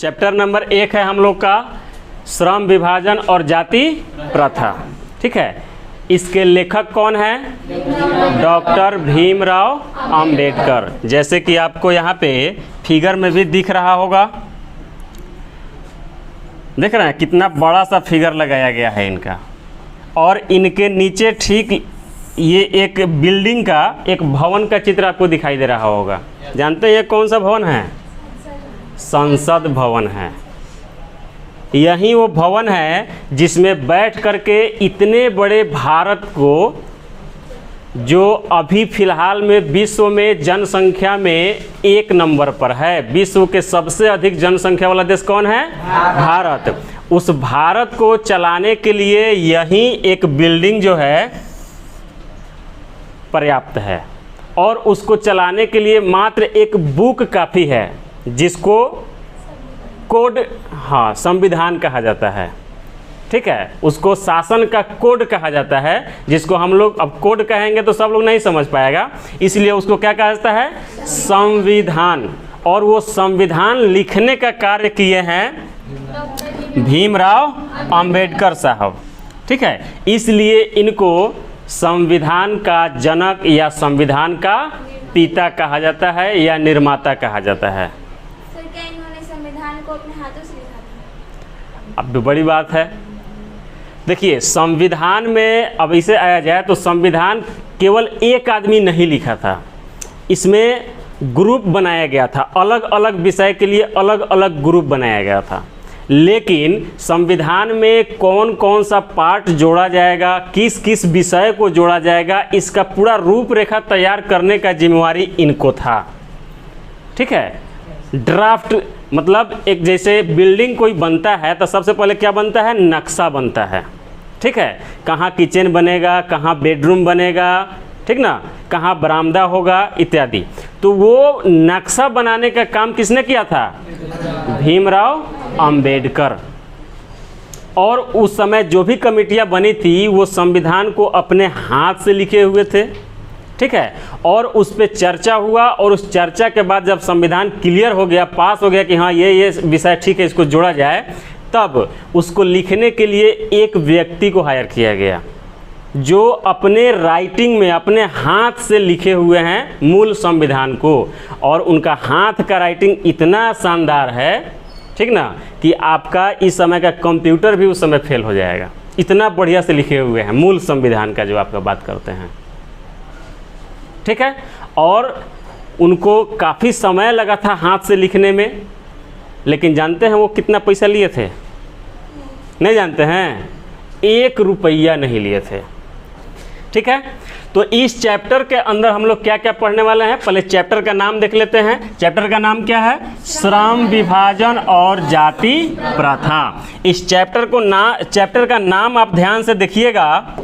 Chapter number 1 है हम लोग का श्रम विभाजन और जाति प्रथा। ठीक है, इसके लेखक कौन है? डॉक्टर भीमराव अंबेडकर। जैसे कि आपको यहाँ पे फिगर में भी दिख रहा होगा, देख रहे हैं कितना बड़ा सा फिगर लगाया गया है इनका। और इनके नीचे ठीक ये एक बिल्डिंग का, एक भवन का चित्र आपको दिखाई दे रहा होगा। जानते हैं ये कौन सा भवन है? संसद भवन है। यही वो भवन है जिसमें बैठ करके इतने बड़े भारत को, जो अभी फ़िलहाल में विश्व में जनसंख्या में 1 नंबर पर है, विश्व के सबसे अधिक जनसंख्या वाला देश कौन है? भारत। उस भारत को चलाने के लिए यही एक बिल्डिंग जो है पर्याप्त है, और उसको चलाने के लिए मात्र एक बुक काफ़ी है जिसको कोड, हाँ, संविधान कहा जाता है। ठीक है, उसको शासन का कोड कहा जाता है, जिसको हम लोग अब कोड कहेंगे तो सब लोग नहीं समझ पाएगा, इसलिए उसको क्या कहा जाता है? संविधान। और वो संविधान लिखने का कार्य किए हैं भीमराव अंबेडकर साहब। ठीक है, इसलिए इनको संविधान का जनक या संविधान का पिता कहा जाता है या निर्माता कहा जाता है। सर, क्या इन्होंने संविधान को अपने हाथों से लिखा था? अब भी बड़ी बात है। देखिए, संविधान में अब इसे आया जाए तो संविधान केवल एक आदमी नहीं लिखा था, इसमें ग्रुप बनाया गया था, अलग अलग विषय के लिए अलग अलग ग्रुप बनाया गया था। लेकिन संविधान में कौन कौन सा पार्ट जोड़ा जाएगा, किस किस विषय को जोड़ा जाएगा, इसका पूरा रूपरेखा तैयार करने का जिम्मेवारी इनको था। ठीक है, ड्राफ्ट मतलब एक जैसे बिल्डिंग कोई बनता है तो सबसे पहले क्या बनता है? नक्शा बनता है। ठीक है, कहाँ किचन बनेगा, कहाँ बेडरूम बनेगा, ठीक ना, कहाँ बरामदा होगा इत्यादि। तो वो नक्शा बनाने का काम किसने किया था? भीमराव अंबेडकर। और उस समय जो भी कमेटियाँ बनी थी वो संविधान को अपने हाथ से लिखे हुए थे। ठीक है, और उस पर चर्चा हुआ, और उस चर्चा के बाद जब संविधान क्लियर हो गया, पास हो गया कि हाँ ये विषय ठीक है, इसको जोड़ा जाए, तब उसको लिखने के लिए एक व्यक्ति को हायर किया गया जो अपने राइटिंग में अपने हाथ से लिखे हुए हैं मूल संविधान को। और उनका हाथ का राइटिंग इतना शानदार है, ठीक ना, कि आपका इस समय का कंप्यूटर भी उस समय फेल हो जाएगा, इतना बढ़िया से लिखे हुए हैं मूल संविधान का जो आपका बात करते हैं। ठीक है, और उनको काफ़ी समय लगा था हाथ से लिखने में, लेकिन जानते हैं वो कितना पैसा लिए थे? नहीं जानते हैं? 1 रुपया नहीं लिए थे। ठीक है, तो इस चैप्टर के अंदर हम लोग क्या क्या पढ़ने वाले हैं? पहले चैप्टर का नाम देख लेते हैं। चैप्टर का नाम क्या है? श्रम विभाजन और जाति प्रथा। इस चैप्टर का नाम आप ध्यान से देखिएगा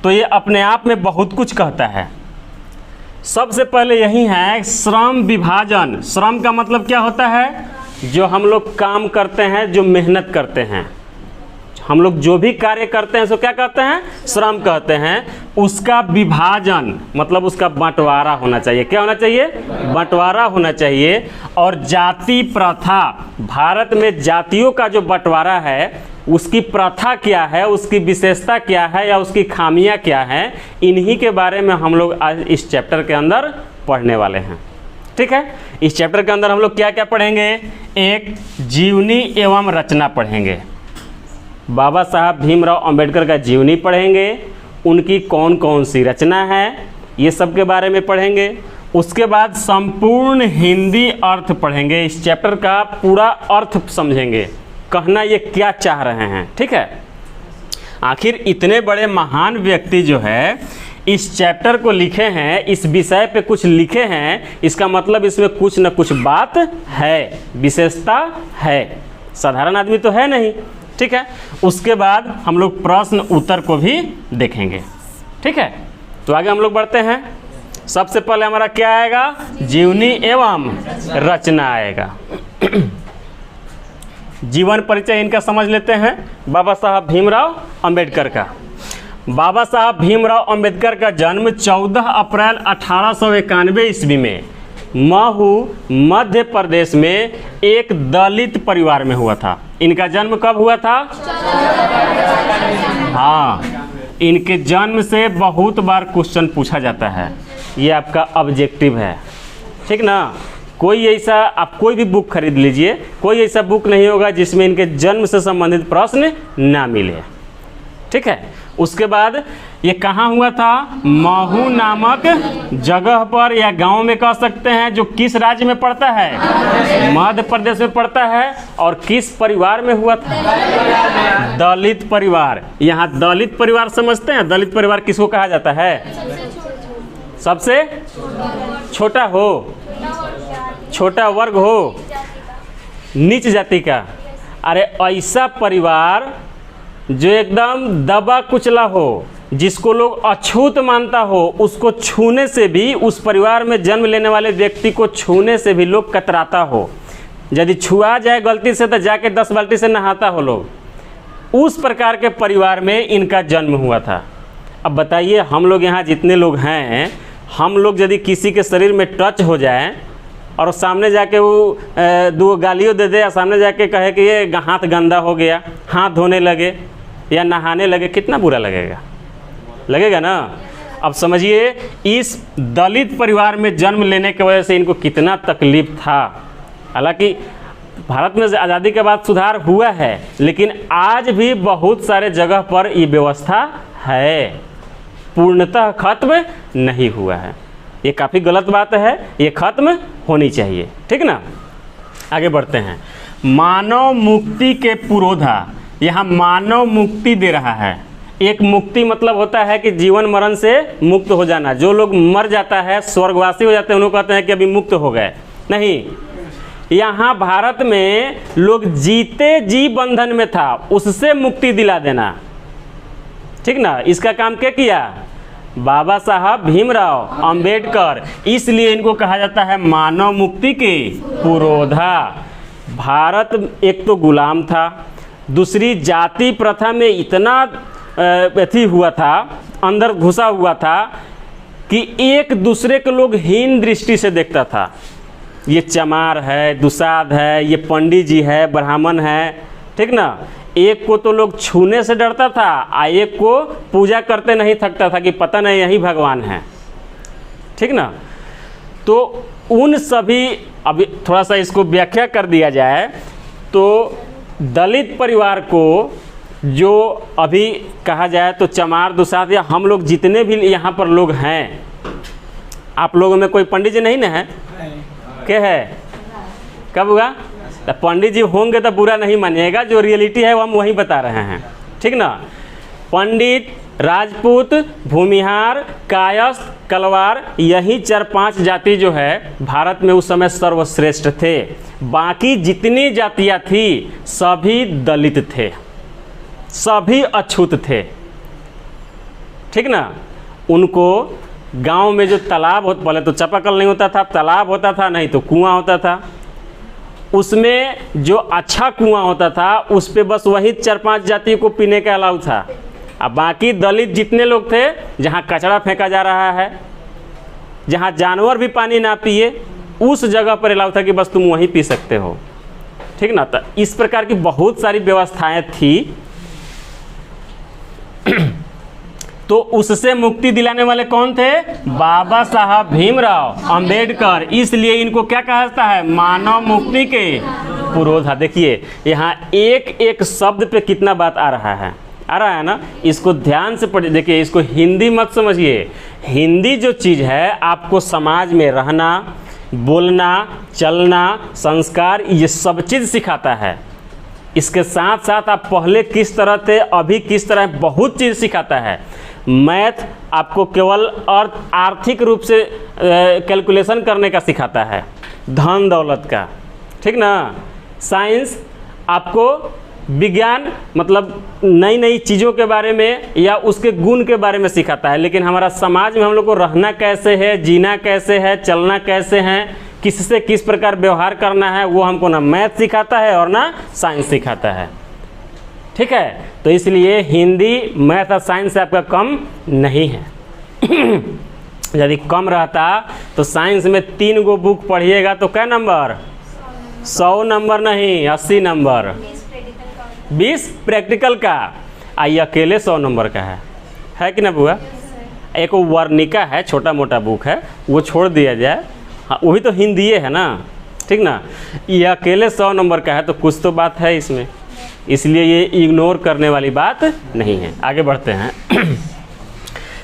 तो ये अपने आप में बहुत कुछ कहता है। सबसे पहले यही है श्रम विभाजन। श्रम का मतलब क्या होता है? जो हम लोग काम करते हैं, जो मेहनत करते हैं, हम लोग जो भी कार्य करते हैं सो क्या कहते हैं? श्रम कहते हैं। उसका विभाजन मतलब उसका बंटवारा होना चाहिए। क्या होना चाहिए? बंटवारा होना चाहिए। और जाति प्रथा, भारत में जातियों का जो बंटवारा है उसकी प्रथा क्या है, उसकी विशेषता क्या है या उसकी खामियां क्या हैं, इन्हीं के बारे में हम लोग आज इस चैप्टर के अंदर पढ़ने वाले हैं। ठीक है, इस चैप्टर के अंदर हम लोग क्या क्या पढ़ेंगे? एक जीवनी एवं रचना पढ़ेंगे। बाबा साहब भीमराव अंबेडकर का जीवनी पढ़ेंगे, उनकी कौन कौन सी रचना है ये सब के बारे में पढ़ेंगे। उसके बाद संपूर्ण हिंदी अर्थ पढ़ेंगे, इस चैप्टर का पूरा अर्थ समझेंगे, कहना ये क्या चाह रहे हैं। ठीक है, आखिर इतने बड़े महान व्यक्ति जो है इस चैप्टर को लिखे हैं, इस विषय पे कुछ लिखे हैं, इसका मतलब इसमें कुछ न कुछ बात है, विशेषता है, साधारण आदमी तो है नहीं। ठीक है, उसके बाद हम लोग प्रश्न उत्तर को भी देखेंगे। ठीक है, तो आगे हम लोग बढ़ते हैं। सबसे पहले हमारा क्या आएगा? जीवनी एवं रचना आएगा। जीवन परिचय इनका समझ लेते हैं, बाबा साहब भीमराव अंबेडकर का। बाबा साहब भीमराव अंबेडकर का जन्म 14 अप्रैल 1891 ईस्वी में महू मध्य प्रदेश में एक दलित परिवार में हुआ था। इनका जन्म कब हुआ था? हाँ, इनके जन्म से बहुत बार क्वेश्चन पूछा जाता है, ये आपका ऑब्जेक्टिव है, ठीक ना। कोई ऐसा, आप कोई भी बुक खरीद लीजिए, कोई ऐसा बुक नहीं होगा जिसमें इनके जन्म से संबंधित प्रश्न ना मिले, ठीक है। उसके बाद ये कहाँ हुआ था? महू नामक जगह पर या गांव में कह सकते हैं, जो किस राज्य में पड़ता है? मध्य प्रदेश में पड़ता है। और किस परिवार में हुआ था? दलित परिवार। यहाँ दलित परिवार समझते हैं, दलित परिवार किसको कहा जाता है? सबसे छोटा हो, छोटा वर्ग हो, नीच जाति का। अरे ऐसा परिवार जो एकदम दबा कुचला हो, जिसको लोग अछूत मानता हो, उसको छूने से भी, उस परिवार में जन्म लेने वाले व्यक्ति को छूने से भी लोग कतराता हो। यदि छुआ जाए गलती से तो जाके 10 बाल्टी से नहाता हो लोग। उस प्रकार के परिवार में इनका जन्म हुआ था। अब बताइए, हम लोग यहाँ जितने लोग हैं, हम लोग यदि किसी के शरीर में टच हो जाए और सामने जाके वो 2 गालियों दे दे, या सामने जाके कहे कि ये हाथ गंदा हो गया, हाथ धोने लगे या नहाने लगे, कितना बुरा लगेगा? लगेगा ना। अब समझिए, इस दलित परिवार में जन्म लेने की वजह से इनको कितना तकलीफ था। हालांकि भारत में आज़ादी के बाद सुधार हुआ है, लेकिन आज भी बहुत सारे जगह पर ये व्यवस्था है, पूर्णतः खत्म नहीं हुआ है। ये काफ़ी गलत बात है, ये खत्म होनी चाहिए, ठीक ना। आगे बढ़ते हैं। मानव मुक्ति के पुरोधा, यहाँ मानव मुक्ति दे रहा है। एक मुक्ति मतलब होता है कि जीवन मरण से मुक्त हो जाना। जो लोग मर जाता है, स्वर्गवासी हो जाते हैं, उनको कहते हैं कि अभी मुक्त हो गए। नहीं, यहाँ भारत में लोग जीते जी बंधन में था, उससे मुक्ति दिला देना, ठीक ना। इसका काम क्या किया? बाबा साहब भीमराव अंबेडकर। इसलिए इनको कहा जाता है मानव मुक्ति के पुरोधा। भारत एक तो गुलाम था, दूसरी जाति प्रथा में इतना अथी हुआ था, अंदर घुसा हुआ था कि एक दूसरे के लोग हीन दृष्टि से देखता था। ये चमार है, दुसाध है, ये पंडित जी है, ब्राह्मण है, ठीक ना। एक को तो लोग छूने से डरता था, एक को पूजा करते नहीं थकता था कि पता नहीं यही भगवान है, ठीक ना। तो उन सभी, अभी थोड़ा सा इसको व्याख्या कर दिया जाए तो दलित परिवार को जो अभी कहा जाए तो चमार दुसाध, या हम लोग जितने भी यहाँ पर लोग हैं, आप लोगों में कोई पंडित जी नहीं ना है? क्या है? कब हुआ? तो पंडित जी होंगे तो बुरा नहीं मानिएगा, जो रियलिटी है वो हम वही बता रहे हैं, ठीक ना। पंडित, राजपूत, भूमिहार, कायस्थ, कलवार, यही 4-5 जाति जो है भारत में उस समय सर्वश्रेष्ठ थे। बाकी जितनी जातियाँ थी सभी दलित थे, सभी अछूत थे, ठीक ना। उनको गांव में जो तालाब होता, पहले तो चापाकल नहीं होता था, तालाब होता था, नहीं तो कुआं होता था। उसमें जो अच्छा कुआं होता था उस पे बस वही 4-5 जाति को पीने का अलाउ था। अब बाकी दलित जितने लोग थे, जहाँ कचरा फेंका जा रहा है, जहाँ जानवर भी पानी ना पिए, उस जगह पर अलाउ था कि बस तुम वहीं पी सकते हो, ठीक ना। तो इस प्रकार की बहुत सारी व्यवस्थाएं थी। तो उससे मुक्ति दिलाने वाले कौन थे? बाबा साहब भीमराव अंबेडकर। इसलिए इनको क्या कहा जाता है? मानव मुक्ति के पुरोधा। देखिए यहाँ एक एक शब्द पे कितना बात आ रहा है ना। इसको ध्यान से पढ़िए। देखिए, इसको हिंदी मत समझिए। हिंदी जो चीज़ है आपको समाज में रहना, बोलना, चलना, संस्कार, ये सब चीज़ सिखाता है। इसके साथ साथ आप पहले किस तरह थे, अभी किस तरह, बहुत चीज़ सिखाता है। मैथ आपको केवल आर्थिक रूप से कैलकुलेशन करने का सिखाता है, धन दौलत का, ठीक ना। साइंस आपको विज्ञान मतलब नई नई चीज़ों के बारे में या उसके गुण के बारे में सिखाता है। लेकिन हमारा समाज में हम लोग को रहना कैसे है, जीना कैसे है, चलना कैसे है, किससे किस प्रकार व्यवहार करना है, वो हमको ना मैथ सिखाता है और ना साइंस सिखाता है, ठीक है। तो इसलिए हिंदी, मैथ और साइंस से आपका कम नहीं है। यदि कम रहता तो साइंस में 3 गो बुक पढ़िएगा तो क्या नंबर, 100 नंबर नहीं 80 नंबर, 20 प्रैक्टिकल का, ये अकेले 100 नंबर का है कि ना बुआ। एक वो वर्णिका है, छोटा मोटा बुक है, वो छोड़ दिया जाए, हाँ वो भी तो हिंदी है ना, ठीक ना। ये अकेले 100 नंबर का है तो कुछ तो बात है इसमें, इसलिए ये इग्नोर करने वाली बात नहीं है। आगे बढ़ते हैं।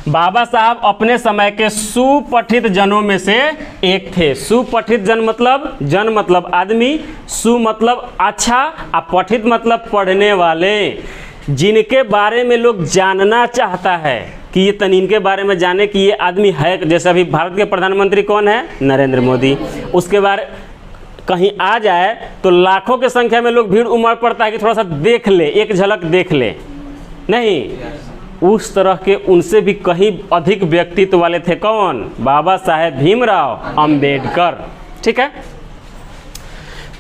बाबा साहब अपने समय के सुपठित जनों में से एक थे। सुपठित जन मतलब आदमी, सु मतलब अच्छा, और पठित मतलब पढ़ने वाले, जिनके बारे में लोग जानना चाहता है कि ये तनीन के बारे में जाने कि ये आदमी है। जैसे अभी भारत के प्रधानमंत्री कौन है, नरेंद्र मोदी, उसके बारे कहीं आ जाए तो लाखों की संख्या में लोग भीड़ उमड़ पड़ता है कि थोड़ा सा देख ले, एक झलक देख ले, नहीं उस तरह के उनसे भी कहीं अधिक व्यक्तित्व वाले थे। कौन, बाबा साहेब भीमराव अंबेडकर। ठीक है।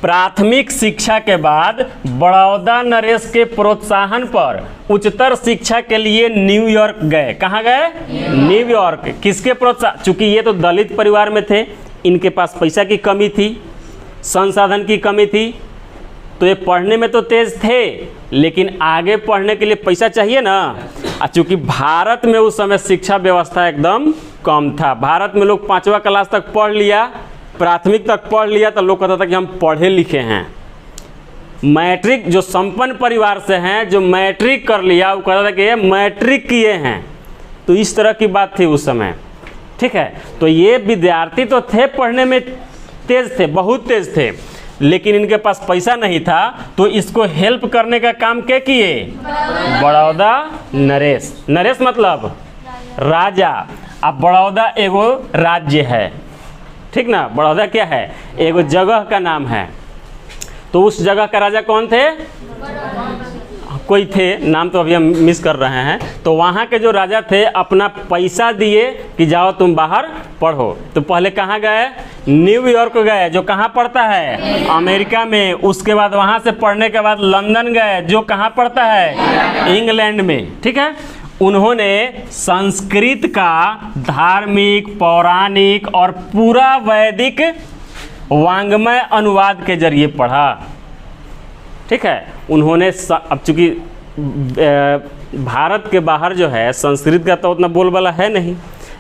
प्राथमिक शिक्षा के बाद बड़ौदा नरेश के प्रोत्साहन पर उच्चतर शिक्षा के लिए न्यूयॉर्क गए। कहाँ गए, न्यूयॉर्क। किसके प्रोत्साहन, चूंकि ये तो दलित परिवार में थे, इनके पास पैसा की कमी थी, संसाधन की कमी थी, तो ये पढ़ने में तो तेज थे लेकिन आगे पढ़ने के लिए पैसा चाहिए ना। चूँकि भारत में उस समय शिक्षा व्यवस्था एकदम कम था। भारत में लोग 5वीं क्लास तक पढ़ लिया, प्राथमिक तक पढ़ लिया तो लोग कहता था कि हम पढ़े लिखे हैं। मैट्रिक, जो संपन्न परिवार से हैं, जो मैट्रिक कर लिया, वो कहता था कि ये मैट्रिक किए हैं। तो इस तरह की बात थी उस समय। ठीक है। तो ये विद्यार्थी तो थे, पढ़ने में तेज थे, बहुत तेज थे, लेकिन इनके पास पैसा नहीं था। तो इसको हेल्प करने का काम क्या किए, बड़ौदा नरेश। नरेश मतलब राजा। अब बड़ौदा एगो राज्य है, ठीक ना। बड़ौदा क्या है, एगो जगह का नाम है। तो उस जगह का राजा कौन थे, कोई थे, नाम तो अभी हम मिस कर रहे हैं। तो वहाँ के जो राजा थे अपना पैसा दिए कि जाओ तुम बाहर पढ़ो। तो पहले कहाँ गए, न्यूयॉर्क गए, जो कहाँ पड़ता है, अमेरिका में। उसके बाद वहाँ से पढ़ने के बाद लंदन गए, जो कहाँ पड़ता है, इंग्लैंड में। ठीक है। उन्होंने संस्कृत का धार्मिक, पौराणिक और पूरा वैदिक वांग्मय अनुवाद के जरिए पढ़ा। ठीक है। उन्होंने अब चूँकि भारत के बाहर जो है संस्कृत का तो उतना बोलबाला है नहीं,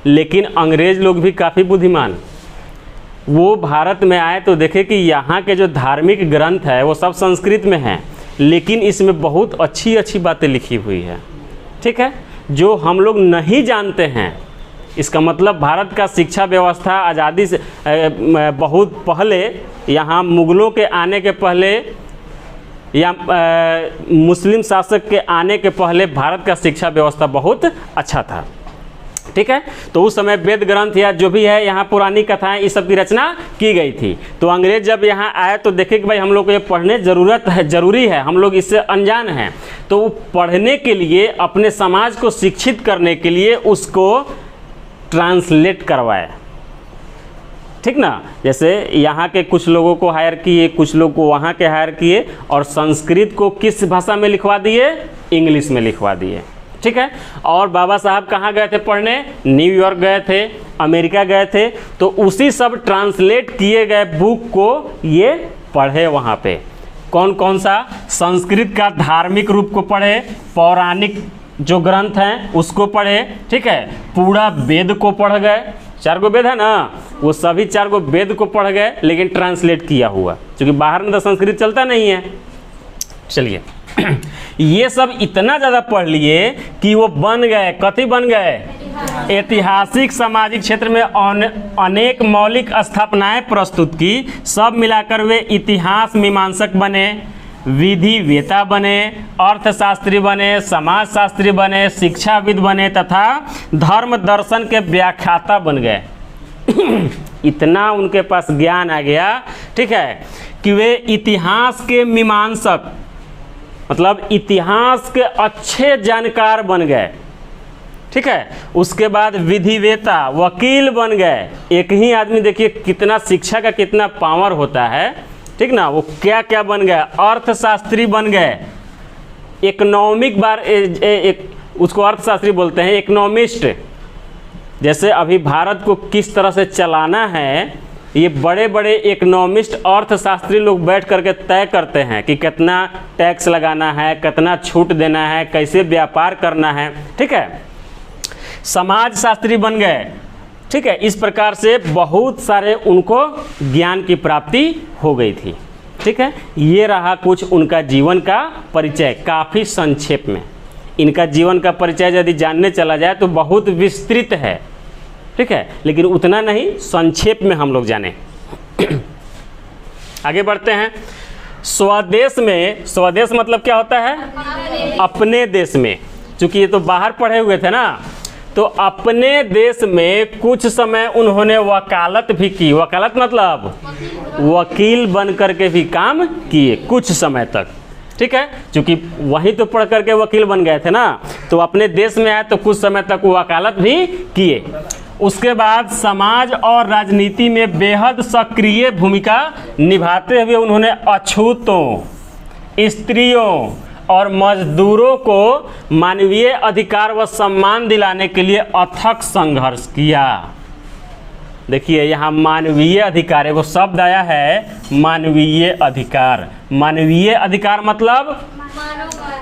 लेकिन अंग्रेज लोग भी काफ़ी बुद्धिमान, वो भारत में आए तो देखे कि यहाँ के जो धार्मिक ग्रंथ है वो सब संस्कृत में हैं, लेकिन इसमें बहुत अच्छी अच्छी बातें लिखी हुई है। ठीक है। जो हम लोग नहीं जानते हैं। इसका मतलब भारत का शिक्षा व्यवस्था आज़ादी से बहुत पहले, यहाँ मुग़लों के आने के पहले या मुस्लिम शासक के आने के पहले भारत का शिक्षा व्यवस्था बहुत अच्छा था। ठीक है। तो उस समय वेद ग्रंथ या जो भी है यहाँ पुरानी कथाएं, इस सब की रचना की गई थी। तो अंग्रेज जब यहाँ आए तो देखे कि भाई हम लोग को ये पढ़ने ज़रूरी है, हम लोग इससे अनजान हैं। तो वो पढ़ने के लिए, अपने समाज को शिक्षित करने के लिए उसको ट्रांसलेट करवाए। ठीक ना। जैसे यहाँ के कुछ लोगों को हायर किए, कुछ लोग को वहाँ के हायर किए, और संस्कृत को किस भाषा में लिखवा दिए, इंग्लिश में लिखवा दिए। ठीक है। और बाबा साहब कहाँ गए थे पढ़ने, न्यूयॉर्क गए थे, अमेरिका गए थे। तो उसी सब ट्रांसलेट किए गए बुक को ये पढ़े वहाँ पे। कौन कौन सा, संस्कृत का धार्मिक रूप को पढ़े, पौराणिक जो ग्रंथ हैं उसको पढ़े। ठीक है। पूरा वेद को पढ़ गए, 4 गो वेद है ना, वो सभी 4 गो वेद को पढ़ गए, लेकिन ट्रांसलेट किया हुआ, क्योंकि बाहर में तो संस्कृत चलता नहीं है। चलिए ये सब इतना ज़्यादा पढ़ लिए कि वो बन गए, कथी बन गए, ऐतिहासिक सामाजिक क्षेत्र में अनेक मौलिक स्थापनाएं प्रस्तुत की। सब मिलाकर वे इतिहास मीमांसक बने, विधिवेता बने, अर्थशास्त्री बने, समाजशास्त्री बने, शिक्षाविद बने तथा धर्म दर्शन के व्याख्याता बन गए। इतना उनके पास ज्ञान आ गया, ठीक है, कि वे इतिहास के मीमांसक, मतलब इतिहास के अच्छे जानकार बन गए। ठीक है। उसके बाद विधिवेता, वकील बन गए। एक ही आदमी देखिए कितना शिक्षा का कितना पावर होता है। ठीक ना। वो क्या क्या बन गए, अर्थशास्त्री बन गए, इकोनॉमिक उसको अर्थशास्त्री बोलते हैं, इकोनॉमिस्ट। जैसे अभी भारत को किस तरह से चलाना है, ये बड़े बड़े इकोनॉमिस्ट अर्थशास्त्री लोग बैठ करके तय करते हैं कि कितना टैक्स लगाना है, कितना छूट देना है, कैसे व्यापार करना है। ठीक है, समाज शास्त्री बन गए। ठीक है, इस प्रकार से बहुत सारे उनको ज्ञान की प्राप्ति हो गई थी। ठीक है, ये रहा कुछ उनका जीवन का परिचय, काफ़ी संक्षेप में। इनका जीवन का परिचय यदि जानने चला जाए तो बहुत विस्तृत है। ठीक है, लेकिन उतना नहीं, संक्षेप में हम लोग जाने। आगे बढ़ते हैं। स्वदेश में, स्वदेश मतलब क्या होता है? अपने देश में। चूंकि ये तो बाहर पढ़े हुए थे ना, तो अपने देश में कुछ समय उन्होंने वकालत भी की। वकालत मतलब वकील बन करके भी काम किए कुछ समय तक। ठीक है, क्योंकि वहीं तो पढ़ करके वकील बन गए थे ना, तो अपने देश में आए तो कुछ समय तक वकालत भी किए। उसके बाद समाज और राजनीति में बेहद सक्रिय भूमिका निभाते हुए उन्होंने अछूतों, स्त्रियों और मजदूरों को मानवीय अधिकार व सम्मान दिलाने के लिए अथक संघर्ष किया। देखिए यहाँ मानवीय अधिकार, एगो शब्द आया है मानवीय अधिकार। मानवीय अधिकार मतलब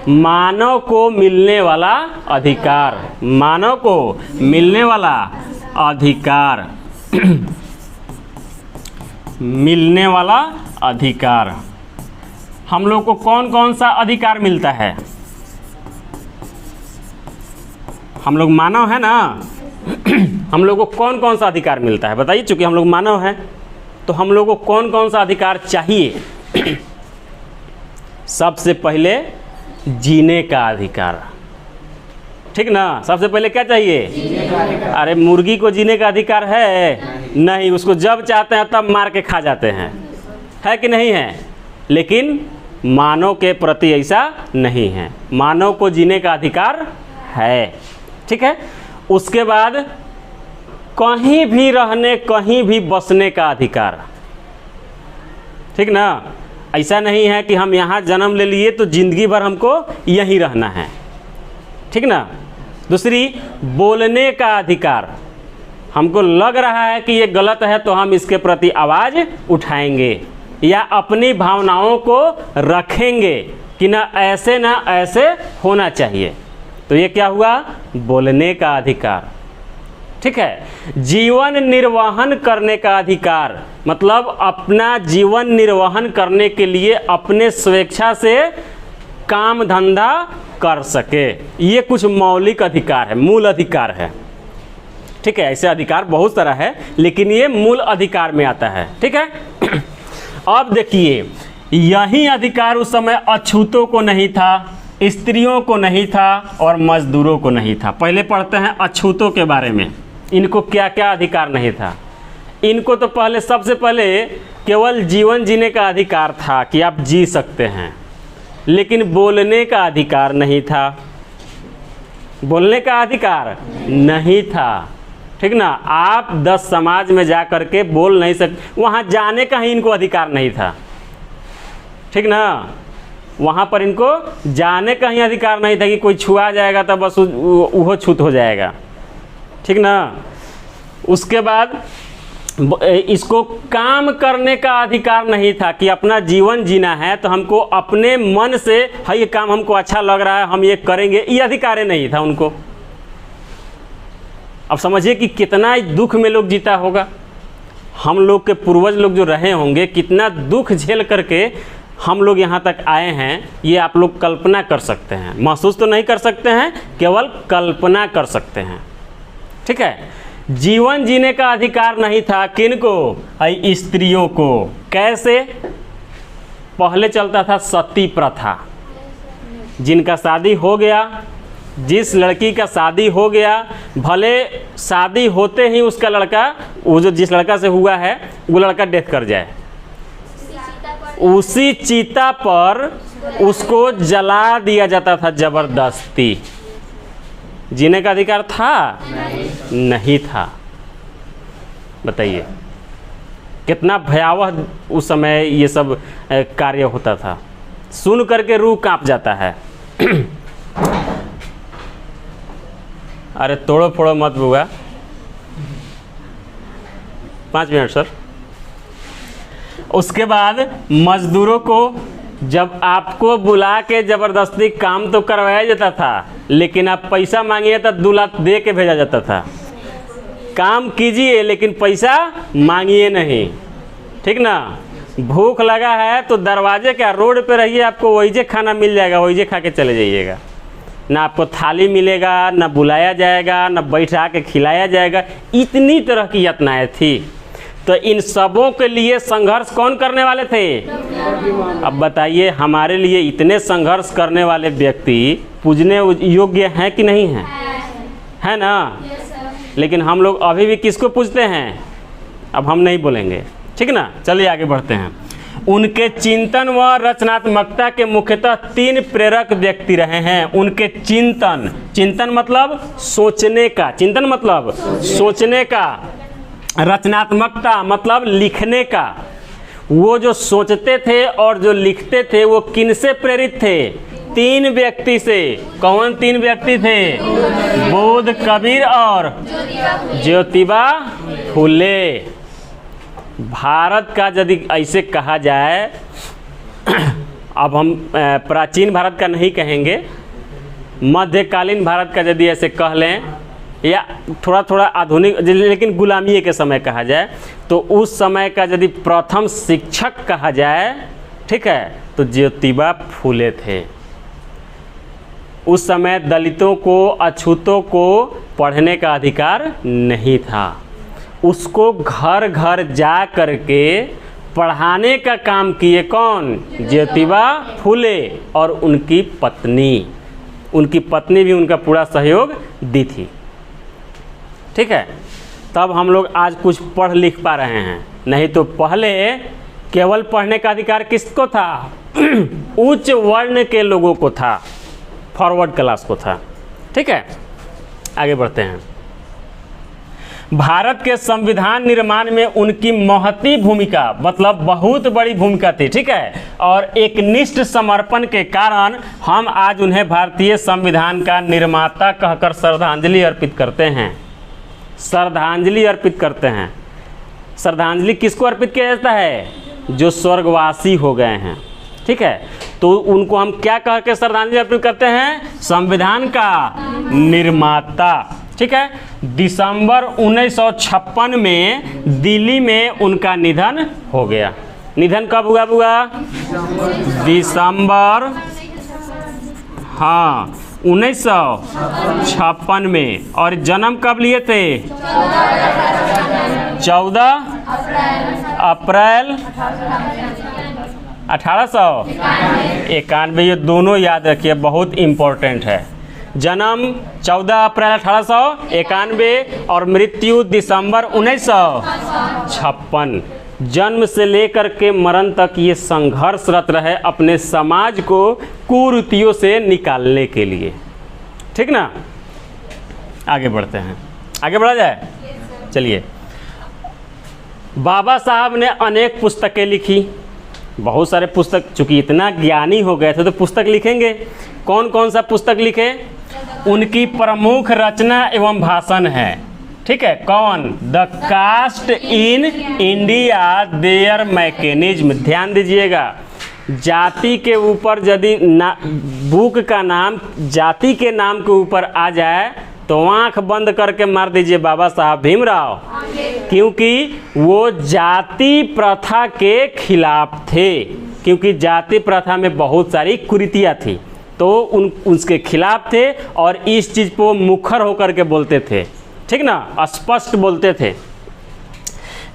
मानव को मिलने वाला अधिकार, मानव को मिलने वाला अधिकार मिलने वाला अधिकार। हम लोग को कौन कौन सा अधिकार मिलता है? हम लोग मानव है ना, हम लोग को कौन कौन सा अधिकार मिलता है बताइए। चूंकि हम लोग मानव हैं तो हम लोग को कौन कौन सा अधिकार चाहिए? सबसे पहले जीने का अधिकार। ठीक ना, सबसे पहले क्या चाहिए? अरे मुर्गी को जीने का अधिकार है? नहीं, उसको जब चाहते हैं तब मार के खा जाते हैं, है कि नहीं है? लेकिन मानव के प्रति ऐसा नहीं है, मानव को जीने का अधिकार है। ठीक है, उसके बाद कहीं भी रहने, कहीं भी बसने का अधिकार। ठीक ना, ऐसा नहीं है कि हम यहाँ जन्म ले लिए तो जिंदगी भर हमको यहीं रहना है। ठीक ना। दूसरी, बोलने का अधिकार। हमको लग रहा है कि ये गलत है तो हम इसके प्रति आवाज़ उठाएंगे या अपनी भावनाओं को रखेंगे कि ना ऐसे होना चाहिए। तो ये क्या हुआ? बोलने का अधिकार। ठीक है। जीवन निर्वहन करने का अधिकार, मतलब अपना जीवन निर्वहन करने के लिए अपने स्वेच्छा से काम धंधा कर सके, ये कुछ मौलिक अधिकार है, मूल अधिकार है। ठीक है, ऐसे अधिकार बहुत सारा है लेकिन ये मूल अधिकार में आता है। ठीक है। अब देखिए, यही अधिकार उस समय अछूतों को नहीं था, स्त्रियों को नहीं था और मजदूरों को नहीं था। पहले पढ़ते हैं अछूतों के बारे में, इनको क्या क्या अधिकार नहीं था। इनको तो पहले, सबसे पहले केवल जीवन जीने का अधिकार था कि आप जी सकते हैं, लेकिन बोलने का अधिकार नहीं था। बोलने का अधिकार नहीं था। ठीक ना, आप 10 समाज में जा कर के बोल नहीं सकते, वहाँ जाने का ही इनको अधिकार नहीं था। ठीक ना, वहाँ पर इनको जाने का ही अधिकार नहीं था कि कोई छुआ जाएगा तो बस वो छूत हो जाएगा। ठीक ना। उसके बाद इसको काम करने का अधिकार नहीं था कि अपना जीवन जीना है तो हमको अपने मन से, हाँ ये काम हमको अच्छा लग रहा है हम ये करेंगे, ये अधिकार नहीं था उनको। अब समझिए कि कितना दुख में लोग जीता होगा। हम लोग के पूर्वज लोग जो रहे होंगे, कितना दुख झेल करके हम लोग यहाँ तक आए हैं, ये आप लोग कल्पना कर सकते हैं। महसूस तो नहीं कर सकते हैं, केवल कल्पना कर सकते हैं। ठीक है। जीवन जीने का अधिकार नहीं था किनको? स्त्रियों को। कैसे? पहले चलता था सती प्रथा। जिनका शादी हो गया, जिस लड़की का शादी हो गया, भले शादी होते ही उसका लड़का, वो जो जिस लड़का से हुआ है वो लड़का डेथ कर जाए, उसी चिता पर उसको जला दिया जाता था जबरदस्ती। जीने का अधिकार था? नहीं था। बताइए कितना भयावह उस समय ये सब कार्य होता था। सुन करके रूह कांप जाता है। अरे तोड़ो फोड़ो मत बुआ, 5 मिनट सर। उसके बाद मजदूरों को जब आपको बुला के ज़बरदस्ती काम तो करवाया जाता था, लेकिन आप पैसा मांगिए तो 2 लाख दे के भेजा जाता था। काम कीजिए लेकिन पैसा मांगिए नहीं, ठीक ना। भूख लगा है तो दरवाजे क्या रोड पे रहिए, आपको वही खाना मिल जाएगा, वही खा के चले जाइएगा। ना आपको थाली मिलेगा, ना बुलाया जाएगा, ना बैठा के खिलाया जाएगा। इतनी तरह की यातनाएं थी। तो इन सबों के लिए संघर्ष कौन करने वाले थे? अब बताइए, हमारे लिए इतने संघर्ष करने वाले व्यक्ति पूजने योग्य हैं कि नहीं हैं? है ना। लेकिन हम लोग अभी भी किसको पूजते हैं? अब हम नहीं बोलेंगे, ठीक ना। चलिए आगे बढ़ते हैं। उनके चिंतन व रचनात्मकता के मुख्यतः 3 प्रेरक व्यक्ति रहे हैं। उनके चिंतन मतलब सोचने का, चिंतन मतलब सोचने का, रचनात्मकता मतलब लिखने का। वो जो सोचते थे और जो लिखते थे वो किनसे प्रेरित थे? 3 व्यक्ति से। कौन 3 व्यक्ति थे? बुद्ध, कबीर और ज्योतिबा फुले। भारत का यदि ऐसे कहा जाए, अब हम प्राचीन भारत का नहीं कहेंगे, मध्यकालीन भारत का यदि ऐसे कह लें, या थोड़ा थोड़ा आधुनिक लेकिन गुलामी के समय कहा जाए, तो उस समय का यदि प्रथम शिक्षक कहा जाए, ठीक है, तो ज्योतिबा फुले थे। उस समय दलितों को, अछूतों को पढ़ने का अधिकार नहीं था। उसको घर घर जा करके पढ़ाने का काम किए कौन? ज्योतिबा फुले और उनकी पत्नी। उनकी पत्नी भी उनका पूरा सहयोग दी थी, ठीक है। तब हम लोग आज कुछ पढ़ लिख पा रहे हैं, नहीं तो पहले केवल पढ़ने का अधिकार किसको था? उच्च वर्ण के लोगों को था, फॉरवर्ड क्लास को था, ठीक है। आगे बढ़ते हैं। भारत के संविधान निर्माण में उनकी महती भूमिका, मतलब बहुत बड़ी भूमिका थी, ठीक है। और एक निष्ठ समर्पण के कारण हम आज उन्हें भारतीय संविधान का निर्माता कहकर श्रद्धांजलि अर्पित करते हैं। श्रद्धांजलि अर्पित करते हैं। श्रद्धांजलि किसको अर्पित किया जाता है? जो स्वर्गवासी हो गए हैं, ठीक है। तो उनको हम क्या कह के श्रद्धांजलि अर्पित करते हैं? संविधान का निर्माता, ठीक है। दिसंबर 1956 में दिल्ली में उनका निधन हो गया। निधन कब हुआ? दिसंबर 1956 में। और जन्म कब लिए थे? 14 अप्रैल 1891। ये दोनों याद रखिए, बहुत इम्पोर्टेंट है। जन्म 14 अप्रैल 1891 और मृत्यु दिसंबर 1956। जन्म से लेकर के मरण तक ये संघर्षरत रहे अपने समाज को कुरीतियों से निकालने के लिए, ठीक ना। आगे बढ़ते हैं, आगे बढ़ा जाए। चलिए, बाबा साहब ने अनेक पुस्तकें लिखी, बहुत सारे पुस्तक, चूँकि इतना ज्ञानी हो गए थे तो पुस्तक लिखेंगे। कौन कौन सा पुस्तक लिखे? उनकी प्रमुख रचना एवं भाषण है, ठीक है। कौन? The caste in India there mechanism. ध्यान दीजिएगा, जाति के ऊपर यदि बुक का नाम जाति के नाम के ऊपर आ जाए तो आंख बंद करके मार दीजिए बाबा साहब भीमराव, क्योंकि वो जाति प्रथा के खिलाफ थे। क्योंकि जाति प्रथा में बहुत सारी कुरीतियाँ थी, तो उसके खिलाफ थे और इस चीज़ को मुखर होकर के बोलते थे, ठीक ना, स्पष्ट बोलते थे।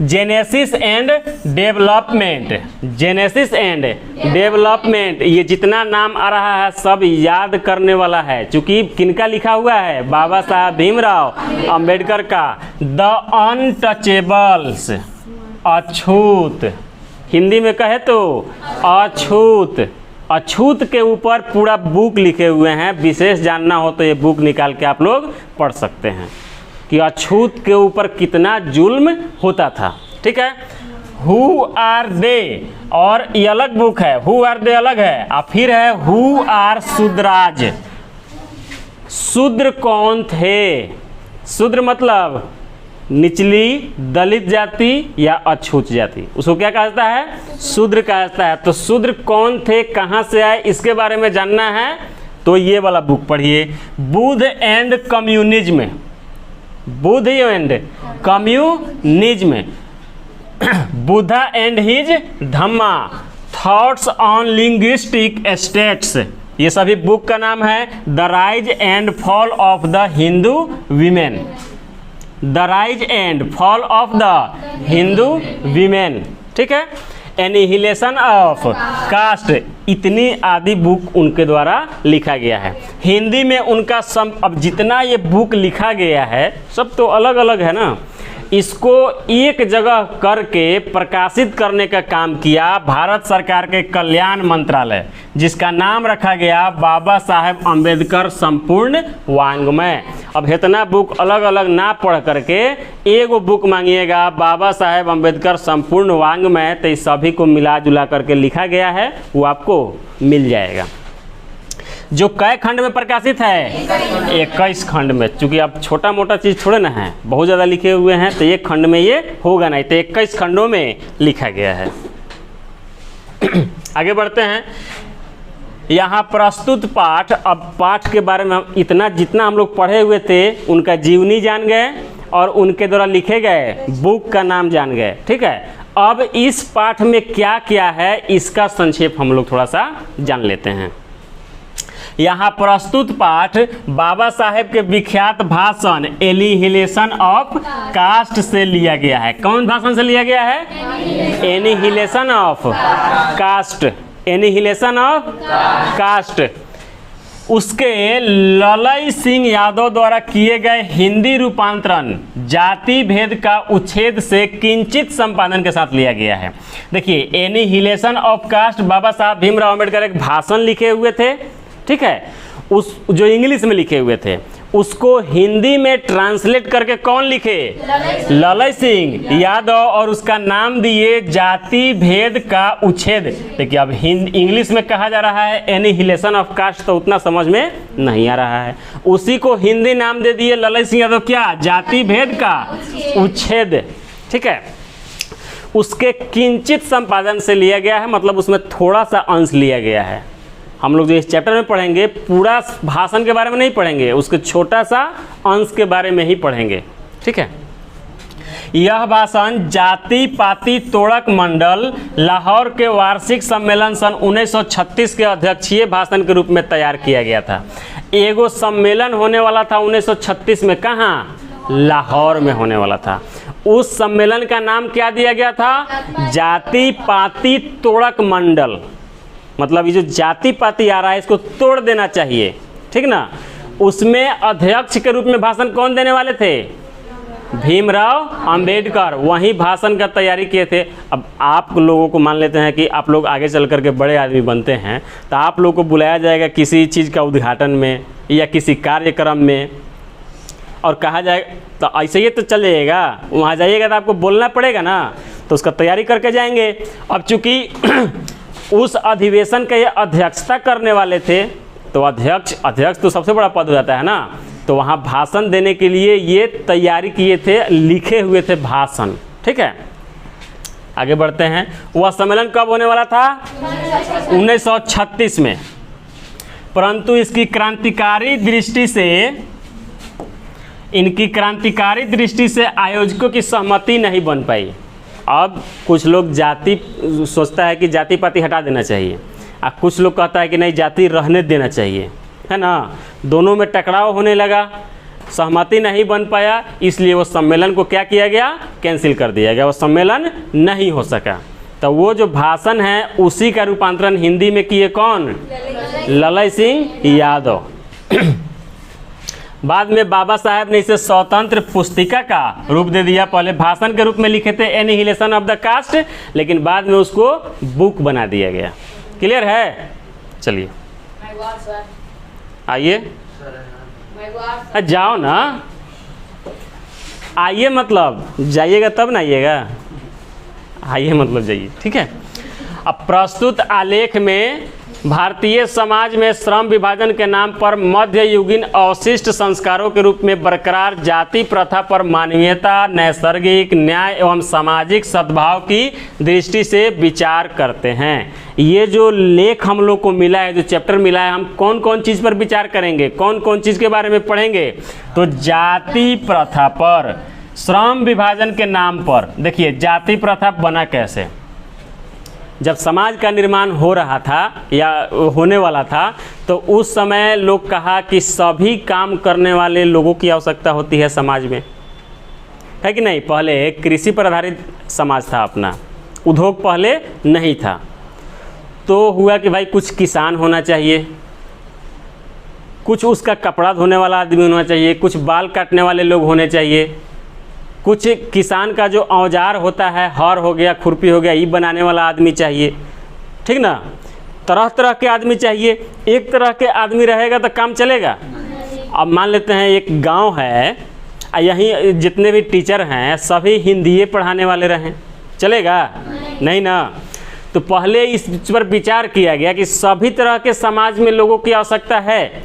Genesis and development, genesis and development, ये जितना नाम आ रहा है सब याद करने वाला है। चूँकि किनका लिखा हुआ है? बाबा साहब भीमराव अंबेडकर का। द अनटचेबल्स, अछूत, हिंदी में कहे तो अछूत। अछूत के ऊपर पूरा बुक लिखे हुए हैं। विशेष जानना हो तो ये बुक निकाल के आप लोग पढ़ सकते हैं कि अछूत के ऊपर कितना जुल्म होता था, ठीक है। हु आर दे, और ये अलग बुक है, हु आर दे अलग है, और फिर है हु आर शूद्राज। शूद्र कौन थे? शूद्र मतलब निचली दलित जाति या अछूत जाति, उसको क्या कहा जाता है? शूद्र कहा जाता है। तो शूद्र कौन थे, कहाँ से आए, इसके बारे में जानना है तो ये वाला बुक पढ़िए, Buddha and communism, Buddha and communism, Buddha and his Dhamma, thoughts on linguistic states, ये सभी बुक का नाम है। The rise and fall of the Hindu women, the rise and fall of the Hindu women, ठीक है। एनिहिलेशन ऑफ कास्ट, इतनी आदि बुक उनके द्वारा लिखा गया है। हिंदी में उनका अब जितना ये बुक लिखा गया है सब तो अलग अलग है ना, इसको एक जगह करके प्रकाशित करने का काम किया भारत सरकार के कल्याण मंत्रालय, जिसका नाम रखा गया बाबा साहेब अम्बेडकर संपूर्ण वाङ्मय। अब इतना बुक अलग अलग ना पढ़ करके एगो बुक मांगिएगा बाबा साहेब अम्बेडकर संपूर्ण वाङ्मय, तो इस सभी को मिला जुला करके लिखा गया है, वो आपको मिल जाएगा। जो कै खंड में प्रकाशित है? 21 खंड में। चूंकि अब छोटा मोटा चीज़ थोड़े ना है, बहुत ज़्यादा लिखे हुए हैं, तो एक खंड में ये होगा नहीं, तो 21 खंडों में लिखा गया है। आगे बढ़ते हैं। यहाँ प्रस्तुत पाठ, अब पाठ के बारे में हम इतना जितना हम लोग पढ़े हुए थे उनका जीवनी जान गए और उनके द्वारा लिखे गए बुक का नाम जान गए, ठीक है। अब इस पाठ में क्या क्या है इसका संक्षेप हम लोग थोड़ा सा जान लेते हैं। यहाँ प्रस्तुत पाठ बाबा साहेब के विख्यात भाषण एनिहिलेशन ऑफ कास्ट से लिया गया है। कौन भाषण से लिया गया है? Annihilation of caste, annihilation of caste. उसके ललई सिंह यादव द्वारा किए गए हिंदी रूपांतरण जाति भेद का उच्छेद से किंचित संपादन के साथ लिया गया है। देखिए, एनिहिलेशन ऑफ कास्ट बाबा साहब भीमराव अम्बेडकर एक भाषण लिखे हुए थे, ठीक है। उस जो इंग्लिश में लिखे हुए थे उसको हिंदी में ट्रांसलेट करके कौन लिखे? ललई सिंह यादव, और उसका नाम दिए जाति भेद का उच्छेद। देखिए, अब इंग्लिश में कहा जा रहा है एनिहिलेशन ऑफ कास्ट, तो उतना समझ में नहीं आ रहा है, उसी को हिंदी नाम दे दिए ललई सिंह यादव, क्या? जाति भेद का उच्छेद, ठीक है। उसके किंचित संपादन से लिया गया है, मतलब उसमें थोड़ा सा अंश लिया गया है। हम लोग जो इस चैप्टर में पढ़ेंगे पूरा भाषण के बारे में नहीं पढ़ेंगे, उसके छोटा सा अंश के बारे में ही पढ़ेंगे, ठीक है। यह भाषण जाति पाति तोड़क मंडल लाहौर के वार्षिक सम्मेलन सन 1936 के अध्यक्षीय भाषण के रूप में तैयार किया गया था। एगो सम्मेलन होने वाला था 1936 में, कहाँ? लाहौर में होने वाला था। उस सम्मेलन का नाम क्या दिया गया था? जाति पाति तोड़क मंडल, मतलब ये जो जाति पाति आ रहा है इसको तोड़ देना चाहिए, ठीक ना। उसमें अध्यक्ष के रूप में भाषण कौन देने वाले थे? भीमराव अंबेडकर, वही भाषण का तैयारी किए थे। अब आप लोगों को मान लेते हैं कि आप लोग आगे चल करके बड़े आदमी बनते हैं, तो आप लोगों को बुलाया जाएगा किसी चीज़ का उद्घाटन में या किसी कार्यक्रम में, और कहा जाएगा तो ऐसे ही तो चल जाइएगा, वहाँ जाइएगा तो आपको बोलना पड़ेगा ना, तो उसका तैयारी करके जाएंगे। अब चूँकि उस अधिवेशन के अध्यक्षता करने वाले थे, तो अध्यक्ष तो सबसे बड़ा पद हो जाता है ना, तो वहाँ भाषण देने के लिए ये तैयारी किए थे, लिखे हुए थे भाषण, ठीक है। आगे बढ़ते हैं। वह सम्मेलन कब होने वाला था? 1936 में, परंतु इनकी क्रांतिकारी दृष्टि से आयोजकों की सहमति नहीं बन पाई। अब कुछ लोग जाति सोचता है कि जाति पाति हटा देना चाहिए, और कुछ लोग कहता है कि नहीं जाति रहने देना चाहिए, है ना। दोनों में टकराव होने लगा, सहमति नहीं बन पाया, इसलिए वो सम्मेलन को क्या किया गया? कैंसिल कर दिया गया, वो सम्मेलन नहीं हो सका। तो वो जो भाषण है उसी का रूपांतरण हिंदी में किए कौन? ललई सिंह यादव। बाद में बाबा साहब ने इसे स्वतंत्र पुस्तिका का रूप दे दिया। पहले भाषण के रूप में लिखे थे एनिहिलेशन ऑफ द कास्ट, लेकिन बाद में उसको बुक बना दिया गया। क्लियर है? चलिए आइए, जाओ ना, आइए मतलब जाइएगा तब ना आइएगा, आइए मतलब जाइए, ठीक है। अब प्रस्तुत आलेख में भारतीय समाज में श्रम विभाजन के नाम पर मध्ययुगीन अवशिष्ट संस्कारों के रूप में बरकरार जाति प्रथा पर मानवीयता, नैसर्गिक न्याय एवं सामाजिक सद्भाव की दृष्टि से विचार करते हैं। ये जो लेख हम लोग को मिला है, जो चैप्टर मिला है, हम कौन कौन चीज़ पर विचार करेंगे, कौन कौन चीज़ के बारे में पढ़ेंगे? तो जाति प्रथा पर, श्रम विभाजन के नाम पर। देखिए जाति प्रथा बना कैसे। जब समाज का निर्माण हो रहा था या होने वाला था तो उस समय लोग कहा कि सभी काम करने वाले लोगों की आवश्यकता होती है समाज में, है कि नहीं? पहले कृषि पर आधारित समाज था अपना, उद्योग पहले नहीं था। तो हुआ कि भाई कुछ किसान होना चाहिए, कुछ उसका कपड़ा धोने वाला आदमी होना चाहिए, कुछ बाल काटने वाले लोग होने चाहिए, कुछ किसान का जो औजार होता है, हर हो गया, खुरपी हो गया, ये बनाने वाला आदमी चाहिए, ठीक ना? तरह तरह के आदमी चाहिए। एक तरह के आदमी रहेगा तो काम चलेगा? अब मान लेते हैं एक गांव है, यहीं जितने भी टीचर हैं सभी हिंदी पढ़ाने वाले रहें, चलेगा? नहीं ना। तो पहले इस पर विचार किया गया कि सभी तरह के समाज में लोगों की आवश्यकता है,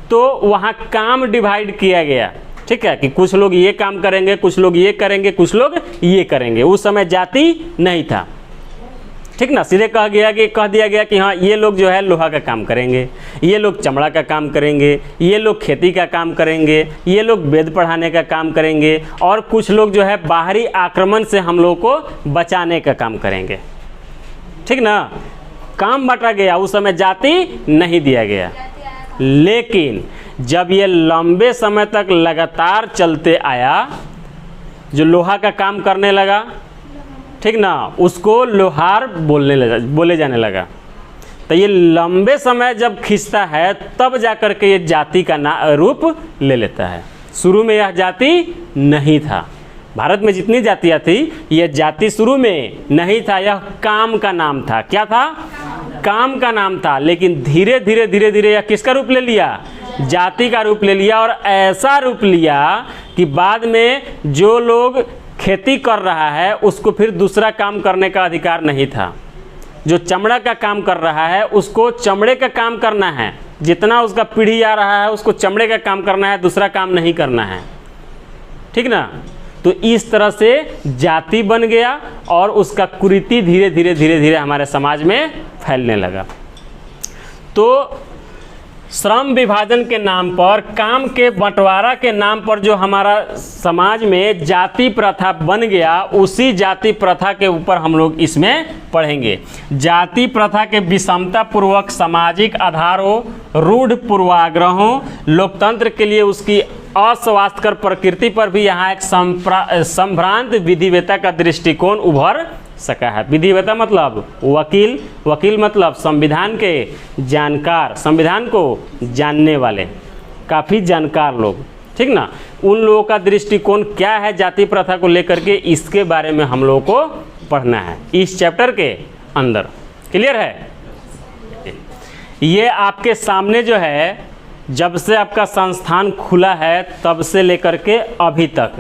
तो वहाँ काम डिवाइड किया गया, ठीक है? कि कुछ लोग ये काम करेंगे, कुछ लोग ये करेंगे, कुछ लोग ये करेंगे। उस समय जाति नहीं था, ठीक ना? सीधे कह दिया गया कि हाँ ये लोग जो है लोहा का काम करेंगे, ये लोग चमड़ा का काम करेंगे, ये लोग खेती का काम करेंगे, ये लोग वेद पढ़ाने का काम करेंगे, और कुछ लोग जो है बाहरी आक्रमण से हम लोग को बचाने का काम करेंगे, ठीक ना? काम बांटा गया, उस समय जाति नहीं दिया गया। लेकिन जब ये लंबे समय तक लगातार चलते आया, जो लोहा का काम करने लगा, ठीक ना, उसको लोहार बोले जाने लगा। तो ये लंबे समय जब खिंचता है तब जाकर के ये जाति का रूप ले लेता है। शुरू में यह जाति नहीं था। भारत में जितनी जातियाँ थी, यह जाति शुरू में नहीं था, यह काम का नाम था। क्या था? काम का नाम था। लेकिन धीरे धीरे यह किसका रूप ले लिया? जाति का रूप ले लिया। और ऐसा रूप लिया कि बाद में जो लोग खेती कर रहा है उसको फिर दूसरा काम करने का अधिकार नहीं था। जो चमड़ा का काम कर रहा है उसको चमड़े का काम करना है, जितना उसका पीढ़ी आ रहा है उसको चमड़े का काम करना है, दूसरा काम नहीं करना है, ठीक ना? तो इस तरह से जाति बन गया और उसका कुरीति धीरे धीरे हमारे समाज में फैलने लगा। तो श्रम विभाजन के नाम पर, काम के बंटवारा के नाम पर जो हमारा समाज में जाति प्रथा बन गया, उसी जाति प्रथा के ऊपर हम लोग इसमें पढ़ेंगे। जाति प्रथा के विषमता पूर्वक सामाजिक आधारों, रूढ़ पूर्वाग्रहों, लोकतंत्र के लिए उसकी अस्वास्थ्यकर प्रकृति पर भी यहाँ एक संभ्रांत विधिवेता का दृष्टिकोण उभर सका है। विधिवेता मतलब वकील, वकील मतलब संविधान के जानकार, संविधान को जानने वाले, काफ़ी जानकार लोग, ठीक ना? उन लोगों का दृष्टिकोण क्या है जाति प्रथा को लेकर के, इसके बारे में हम लोगों को पढ़ना है इस चैप्टर के अंदर। क्लियर है? ये आपके सामने जो है, जब से आपका संस्थान खुला है तब से लेकर के अभी तक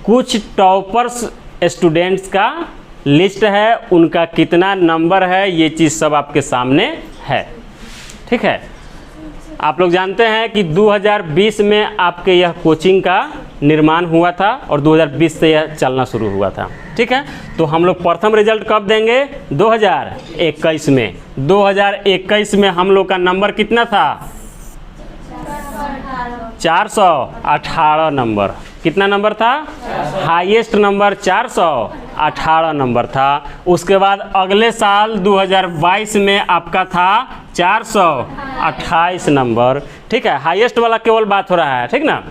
कुछ टॉपर्स स्टूडेंट्स का लिस्ट है, उनका कितना नंबर है, ये चीज़ सब आपके सामने है, ठीक है? आप लोग जानते हैं कि 2020 में आपके यह कोचिंग का निर्माण हुआ था और 2020 से यह चलना शुरू हुआ था, ठीक है? तो हम लोग प्रथम रिजल्ट कब देंगे? 2021 में। 2021 में हम लोग का नंबर कितना था? 418 नंबर। कितना नंबर था? हाईएस्ट नंबर 418 नंबर था। उसके बाद अगले साल 2022 में आपका था 428 नंबर, ठीक है? हाईएस्ट वाला केवल बात हो रहा है, ठीक ना?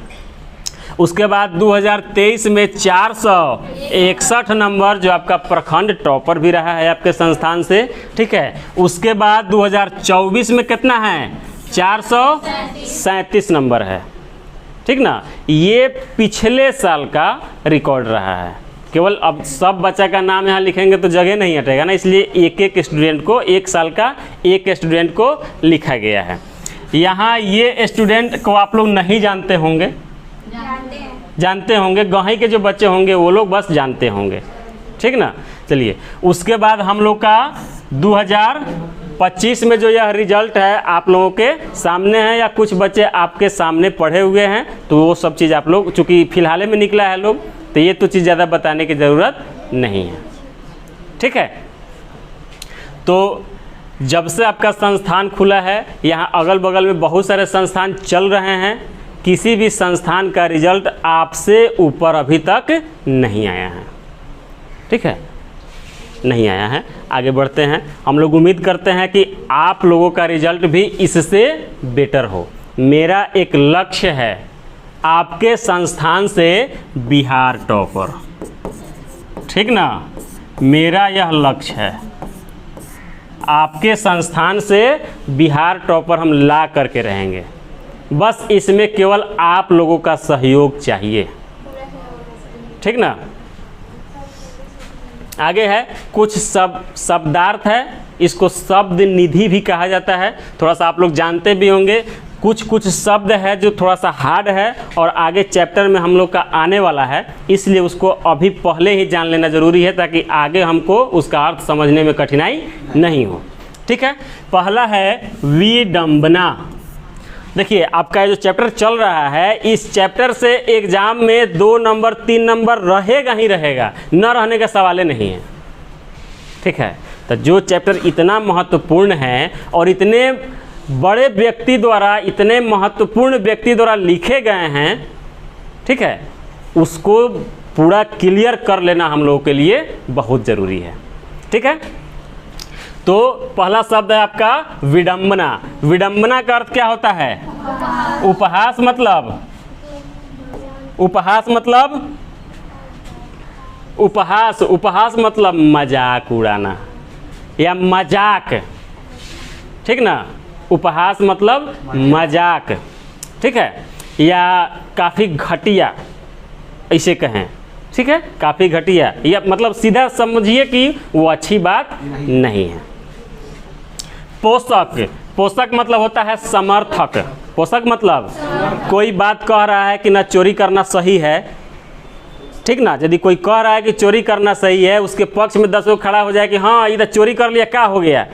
उसके बाद 2023 में 461 नंबर, जो आपका प्रखंड टॉपर भी रहा है आपके संस्थान से, ठीक है? उसके बाद 2024 में कितना है? 437 नंबर है, ठीक ना? ये पिछले साल का रिकॉर्ड रहा है। केवल अब सब बच्चा का नाम यहाँ लिखेंगे तो जगह नहीं हटेगा ना, इसलिए एक एक स्टूडेंट को, एक साल का एक स्टूडेंट को लिखा गया है। यहाँ ये स्टूडेंट को आप लोग नहीं जानते होंगे, जानते होंगे, गहाई के जो बच्चे होंगे वो लोग बस जानते होंगे, ठीक ना? चलिए, उसके बाद हम लोग का 25 में जो यह रिजल्ट है आप लोगों के सामने है, या कुछ बच्चे आपके सामने पढ़े हुए हैं, तो वो सब चीज़ आप लोग, चूँकि फिलहाल में निकला है लोग, तो ये तो चीज़ ज़्यादा बताने की ज़रूरत नहीं है। ठीक है, तो जब से आपका संस्थान खुला है, यहाँ अगल बगल में बहुत सारे संस्थान चल रहे हैं, किसी भी संस्थान का रिजल्ट आपसे ऊपर अभी तक नहीं आया है। ठीक है, नहीं आया है। आगे बढ़ते हैं। हम लोग उम्मीद करते हैं कि आप लोगों का रिजल्ट भी इससे बेटर हो। मेरा एक लक्ष्य है आपके संस्थान से बिहार टॉपर, ठीक ना, मेरा यह लक्ष्य है, आपके संस्थान से बिहार टॉपर हम ला करके रहेंगे। बस इसमें केवल आप लोगों का सहयोग चाहिए, ठीक ना। आगे है कुछ शब्दार्थ है, इसको शब्द निधि भी कहा जाता है, थोड़ा सा आप लोग जानते भी होंगे। कुछ शब्द है जो थोड़ा सा हार्ड है और आगे चैप्टर में हम लोग का आने वाला है, इसलिए उसको अभी पहले ही जान लेना ज़रूरी है ताकि आगे हमको उसका अर्थ समझने में कठिनाई नहीं हो। ठीक है, पहला है विडंबना। देखिए आपका जो चैप्टर चल रहा है, इस चैप्टर से एग्जाम में 2 नंबर 3 नंबर रहेगा ही रहेगा, न रहने का सवाल नहीं है। ठीक है, तो जो चैप्टर इतना महत्वपूर्ण है और इतने बड़े व्यक्ति द्वारा, इतने महत्वपूर्ण व्यक्ति द्वारा लिखे गए हैं, ठीक है, उसको पूरा क्लियर कर लेना हम लोगों के लिए बहुत ज़रूरी है। ठीक है, तो पहला शब्द है आपका विडंबना। विडंबना का अर्थ क्या होता है? उपहास मतलब, उपहास मतलब मजाक उड़ाना या मजाक, ठीक ना। उपहास मतलब मजाक, ठीक है, या काफ़ी घटिया ऐसे कहें, ठीक है, काफ़ी घटिया, या मतलब सीधा समझिए कि वो अच्छी बात नहीं है। पोषक, पोषक मतलब होता है समर्थक। पोषक मतलब कोई बात कह रहा है कि ना चोरी करना सही है, ठीक ना, यदि कोई कह रहा है कि चोरी करना सही है, उसके पक्ष में 10 लोग खड़ा हो जाए कि हाँ इधर चोरी कर लिया, क्या हो गया,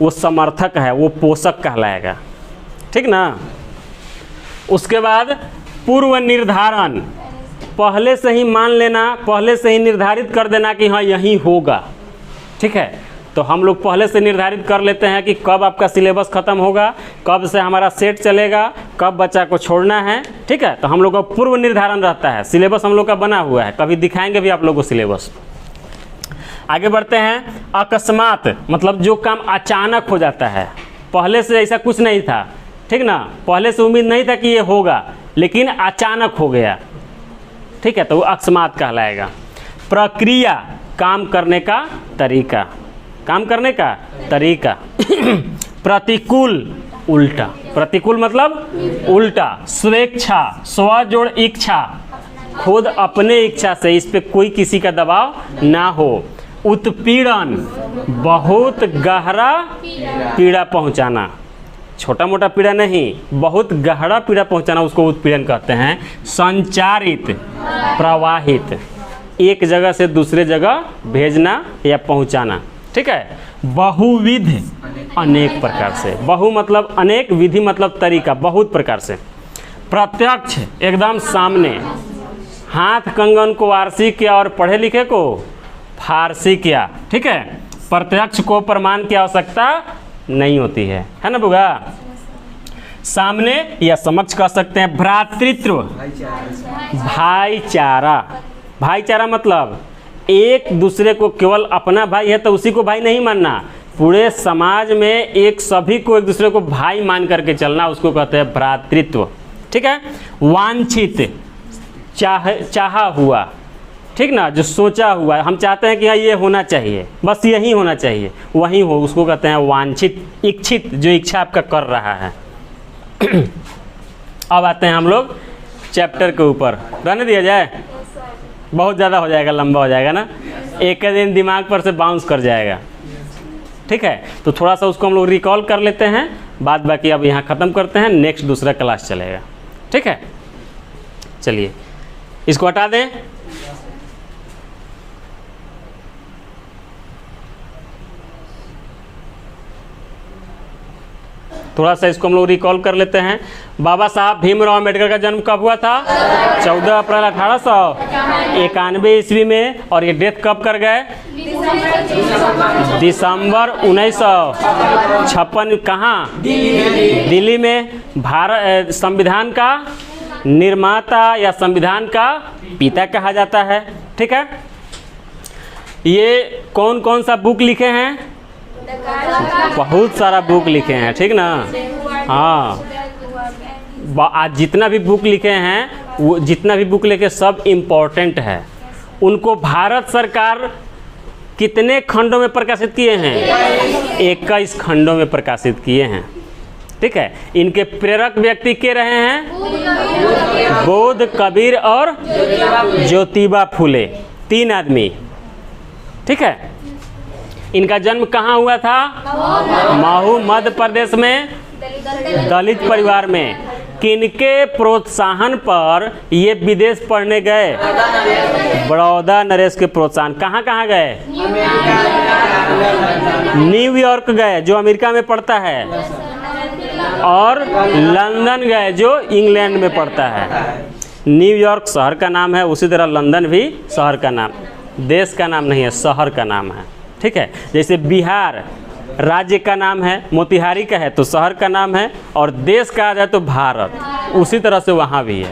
वो समर्थक है, वो पोषक कहलाएगा, ठीक ना। उसके बाद पूर्व निर्धारण, पहले से ही मान लेना, पहले से ही निर्धारित कर देना कि हाँ यही होगा, ठीक है। तो हम लोग पहले से निर्धारित कर लेते हैं कि कब आपका सिलेबस ख़त्म होगा, कब से हमारा सेट चलेगा, कब बच्चा को छोड़ना है, ठीक है। तो हम लोग का पूर्व निर्धारण रहता है, सिलेबस हम लोग का बना हुआ है, कभी दिखाएंगे भी आप लोगों को सिलेबस। आगे बढ़ते हैं। अकस्मात मतलब जो काम अचानक हो जाता है, पहले से ऐसा कुछ नहीं था, ठीक ना, पहले से उम्मीद नहीं था कि ये होगा, लेकिन अचानक हो गया, ठीक है, तो वो अकस्मात कहलाएगा। प्रक्रिया, काम करने का तरीका, काम करने का तरीका। प्रतिकूल, उल्टा, प्रतिकूल मतलब उल्टा। स्वेच्छा, स्व जोड़ इच्छा, खुद अपने इच्छा से, इस पे कोई किसी का दबाव ना हो। उत्पीड़न, बहुत गहरा पीड़ा पहुंचाना, छोटा मोटा पीड़ा नहीं, बहुत गहरा पीड़ा पहुंचाना, उसको उत्पीड़न कहते हैं। संचारित, प्रवाहित, एक जगह से दूसरे जगह भेजना या पहुंचाना, ठीक है। बहुविध, अनेक प्रकार से, बहु मतलब अनेक, विधि मतलब तरीका, बहुत प्रकार से। प्रत्यक्ष, एकदम सामने, हाथ कंगन को आरसी किया और पढ़े लिखे को फारसी किया, ठीक है। प्रत्यक्ष को प्रमाण की आवश्यकता नहीं होती है ना बुआ। सामने या समक्ष कह सकते हैं। भ्रातृत्व, भाईचारा, भाईचारा मतलब एक दूसरे को, केवल अपना भाई है तो उसी को भाई नहीं मानना, पूरे समाज में एक सभी को एक दूसरे को भाई मान करके चलना, उसको कहते हैं भ्रातृत्व, ठीक है। वांछित, चाहा हुआ, ठीक ना, जो सोचा हुआ है, हम चाहते हैं कि हाँ ये होना चाहिए, बस यही होना चाहिए, वही हो, उसको कहते हैं वांछित। इच्छित, जो इच्छा आपका कर रहा है। अब आते हैं हम लोग चैप्टर के ऊपर, रहने दिया जाए, बहुत ज़्यादा हो जाएगा, लंबा हो जाएगा ना, एक दिन दिमाग पर से बाउंस कर जाएगा, ठीक है। तो थोड़ा सा उसको हम लोग रिकॉल कर लेते हैं, बाद बाकी अब यहाँ ख़त्म करते हैं, नेक्स्ट दूसरा क्लास चलेगा, ठीक है। चलिए इसको हटा दें। थोड़ा सा इसको हम लोग रिकॉल कर लेते हैं। बाबा साहब भीमराव अम्बेडकर का जन्म कब हुआ था? 14 अप्रैल 1891 ईस्वी में। और ये डेथ कब कर गए? दिसंबर 1956। कहाँ? दिल्ली में। भारत संविधान का निर्माता या संविधान का पिता कहा जाता है। ठीक है। ये कौन कौन सा बुक लिखे हैं? बहुत सारा बुक लिखे हैं, ठीक ना। हाँ, आज जितना भी बुक लिखे हैं, वो जितना भी बुक लिखे सब इम्पोर्टेंट है। उनको भारत सरकार कितने खंडों में प्रकाशित किए हैं? 21 खंडों में प्रकाशित किए हैं। ठीक है। इनके प्रेरक व्यक्ति के रहे हैं बुद्ध, कबीर और ज्योतिबा फूले, 3 आदमी। ठीक है। इनका जन्म कहाँ हुआ था? महू, मध्य प्रदेश में, दलित परिवार में। किनके प्रोत्साहन पर ये विदेश पढ़ने गए? बड़ौदा नरेश के प्रोत्साहन। कहाँ कहाँ गए? न्यूयॉर्क गए, जो अमेरिका में पड़ता है, और लंदन गए, जो इंग्लैंड में पड़ता है। न्यूयॉर्क शहर का नाम है, उसी तरह लंदन भी शहर का नाम, देश का नाम नहीं है, शहर का नाम है। ठीक है। जैसे बिहार राज्य का नाम है, मोतिहारी का है तो शहर का नाम है, और देश कहा जाए तो भारत, उसी तरह से वहाँ भी है।